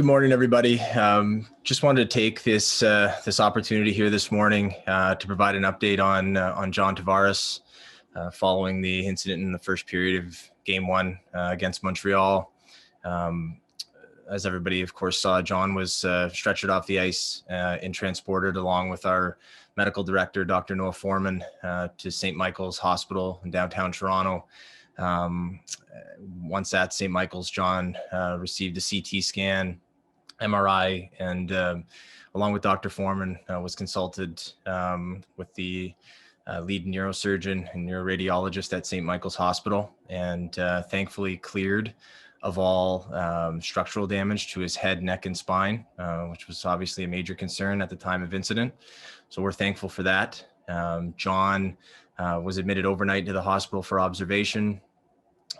good morning, everybody. Just wanted to take this opportunity here this morning to provide an update on John Tavares following the incident in the first period of Game 1 against Montreal. As everybody, of course, saw, John was stretchered off the ice and transported along with our medical director, Dr. Noah Foreman, to St. Michael's Hospital in downtown Toronto. Once at St. Michael's, John received a CT scan, MRI, and along with Dr. Foreman, was consulted with the lead neurosurgeon and neuroradiologist at St. Michael's Hospital, and thankfully cleared of all structural damage to his head, neck, and spine, which was obviously a major concern at the time of incident. So we're thankful for that. John was admitted overnight to the hospital for observation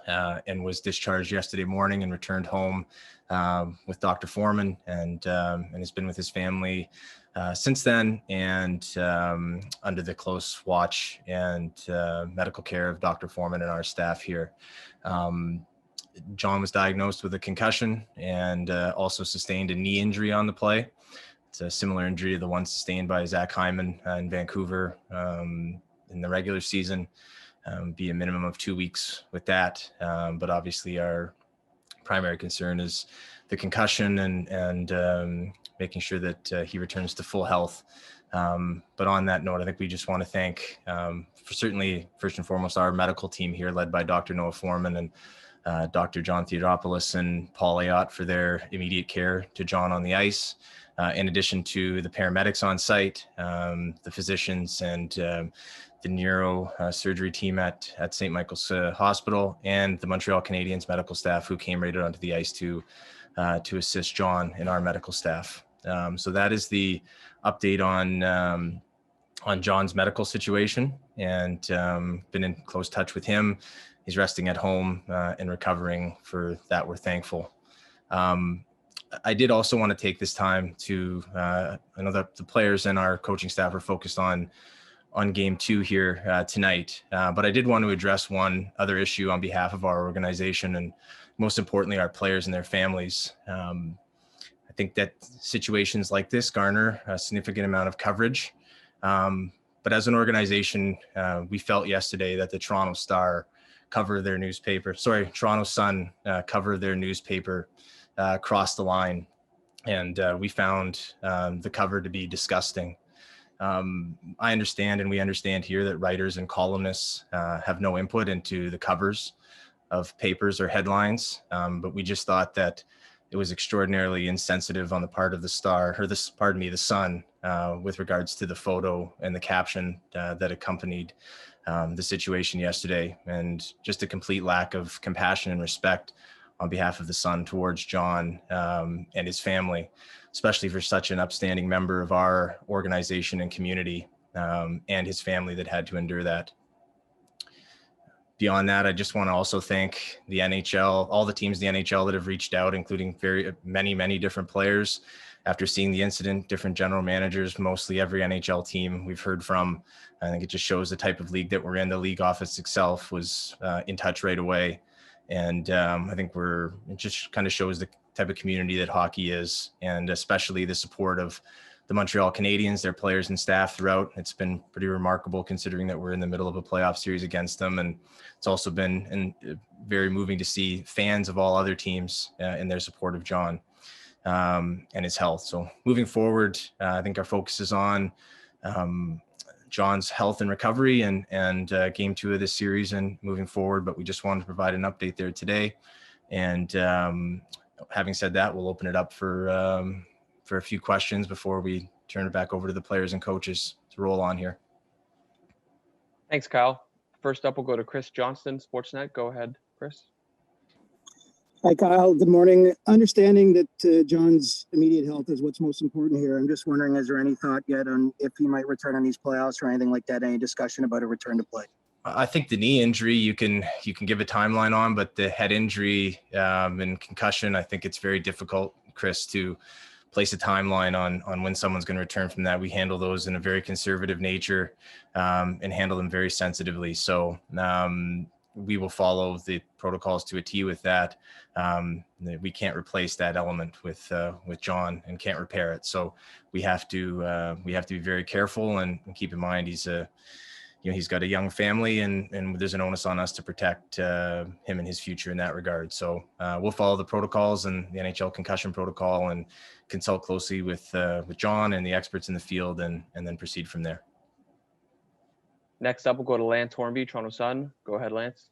and was discharged yesterday morning and returned home with Dr. Foreman, and has been with his family since then, and under the close watch and medical care of Dr. Foreman and our staff here. John was diagnosed with a concussion and also sustained a knee injury on the play. It's a similar injury to the one sustained by Zach Hyman in Vancouver in the regular season. Be a minimum of 2 weeks with that. But obviously our primary concern is the concussion and making sure that he returns to full health. But on that note, I think we just want to thank, for certainly first and foremost, our medical team here led by Dr. Noah Foreman and Dr. John Theodoropoulos and Paul Ayotte for their immediate care to John on the ice, in addition to the paramedics on site, the physicians, and the neurosurgery team at St. Michael's Hospital, and the Montreal Canadiens medical staff who came right onto the ice to assist John and our medical staff. So that is the update on John's medical situation, and been in close touch with him. He's resting at home and recovering. For that, we're thankful. I did also want to take this time to, I know that the players and our coaching staff are focused on Game 2 here tonight, but I did want to address one other issue on behalf of our organization, and most importantly, our players and their families. I think that situations like this garner a significant amount of coverage, but as an organization, we felt yesterday that the Toronto Sun cover their newspaper crossed the line, and we found the cover to be disgusting. I understand, and we understand here, that writers and columnists have no input into the covers of papers or headlines, but we just thought that it was extraordinarily insensitive on the part of the the Sun, with regards to the photo and the caption that accompanied the situation yesterday, and just a complete lack of compassion and respect on behalf of the Sun towards John and his family, especially for such an upstanding member of our organization and community, and his family that had to endure that. Beyond that, I just want to also thank the NHL, all the teams in the NHL that have reached out, including many different players. After seeing the incident, different general managers, mostly every NHL team we've heard from. I think it just shows the type of league that we're in. The league office itself was in touch right away. And I think it just kind of shows the type of community that hockey is, and especially the support of the Montreal Canadiens, their players and staff throughout. It's been pretty remarkable considering that we're in the middle of a playoff series against them. And it's also been very moving to see fans of all other teams in their support of John and his health. So moving forward, I think our focus is on John's health and recovery and Game 2 of this series and moving forward. But we just wanted to provide an update there today. And having said that, we'll open it up for a few questions before we turn it back over to the players and coaches to roll on here. Thanks, Kyle. First up, we'll go to Chris Johnston, Sportsnet. Go ahead, Chris. Hi, Kyle. Good morning. Understanding that John's immediate health is what's most important here, I'm just wondering, is there any thought yet on if he might return on these playoffs or anything like that? Any discussion about a return to play? I think the knee injury you can give a timeline on, but the head injury and concussion, I think it's very difficult, Chris, to place a timeline on when someone's going to return from that. We handle those in a very conservative nature and handle them very sensitively. So we will follow the protocols to a T with that. We can't replace that element with John and can't repair it. So we have to be very careful and keep in mind he's got a young family and there's an onus on us to protect him and his future in that regard. So we'll follow the protocols and the NHL concussion protocol and consult closely with John and the experts in the field and then proceed from there. Next up, we'll go to Lance Hornby, Toronto Sun. Go ahead, Lance.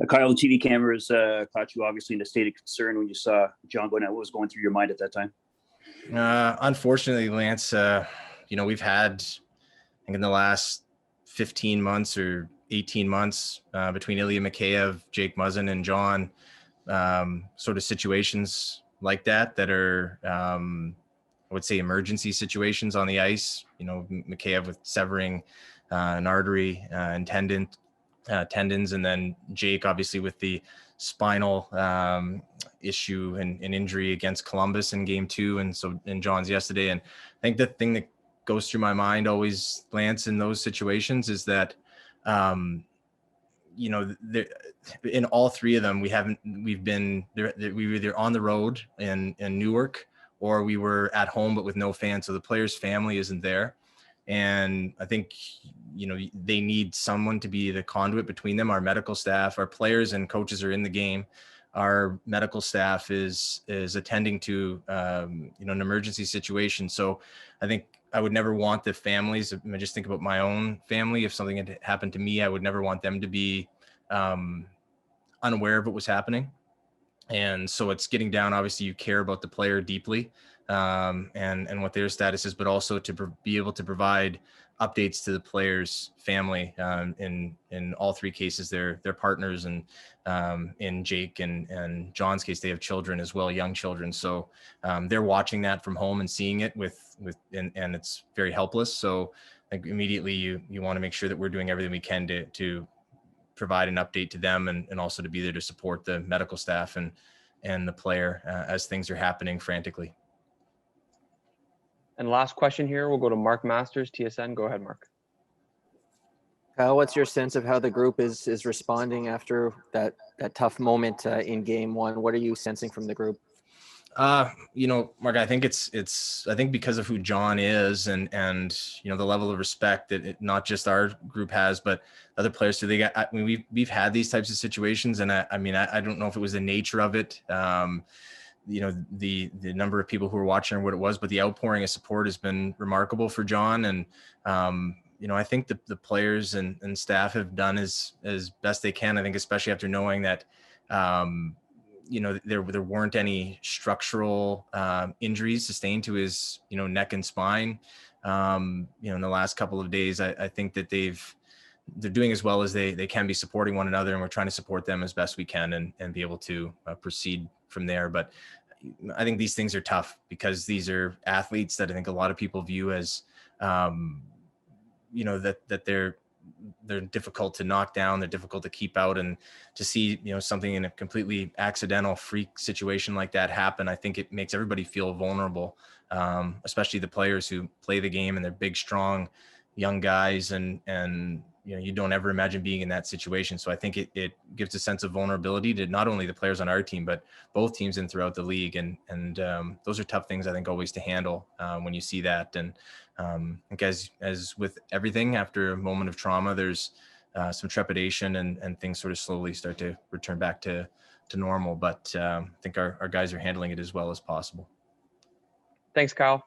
Kyle, the TV cameras caught you obviously in a state of concern when you saw John going out. What was going through your mind at that time? Unfortunately, Lance, we've had, I think in the last 15 months or 18 months between Ilya Mikheyev, Jake Muzzin, and John, sort of situations like that are, I would say, emergency situations on the ice. Mikheyev with severing an artery and tendons, and then Jake obviously with the spinal issue and injury against Columbus in Game 2, and John's yesterday. And I think the thing that goes through my mind always, Lance, in those situations is that in all three of them we were either on the road in Newark or we were at home but with no fans, so the player's family isn't there. And I think they need someone to be the conduit between them. Our medical staff, our players and coaches are in the game. Our medical staff is attending to an emergency situation. So I think I would never want the families, I just think about my own family, if something had happened to me, I would never want them to be unaware of what was happening. And so it's getting down, obviously you care about the player deeply and what their status is, but also to be able to provide updates to the player's family. In all three cases, they're partners, and in Jake and John's case, they have children as well, young children. So they're watching that from home and seeing it and it's very helpless. So like immediately you want to make sure that we're doing everything we can to provide an update to them and also to be there to support the medical staff and the player as things are happening frantically. And last question here, we'll go to Mark Masters, TSN. Go ahead, Mark. Kyle, what's your sense of how the group is responding after that tough moment in Game 1? What are you sensing from the group? Mark, I think I think because of who John is and the level of respect that not just our group has, but other players too. We've had these types of situations, and I don't know if it was the nature of it, the number of people who were watching or what it was, but the outpouring of support has been remarkable for John. And I think the players and staff have done as best they can. I think especially after knowing that there weren't any structural injuries sustained to his neck and spine in the last couple of days. I think that they're doing as well as they can be, supporting one another, and we're trying to support them as best we can and be able to proceed from there. But I think these things are tough because these are athletes that I think a lot of people view as that they're difficult to knock down, they're difficult to keep out, and to see something in a completely accidental freak situation like that happen, I think it makes everybody feel vulnerable, especially the players who play the game, and they're big, strong, young guys, and you don't ever imagine being in that situation. So I think it gives a sense of vulnerability to not only the players on our team, but both teams and throughout the league. And those are tough things, I think, always to handle when you see that. And I think as with everything, after a moment of trauma, there's some trepidation and things sort of slowly start to return back to normal. But I think our guys are handling it as well as possible. Thanks, Kyle.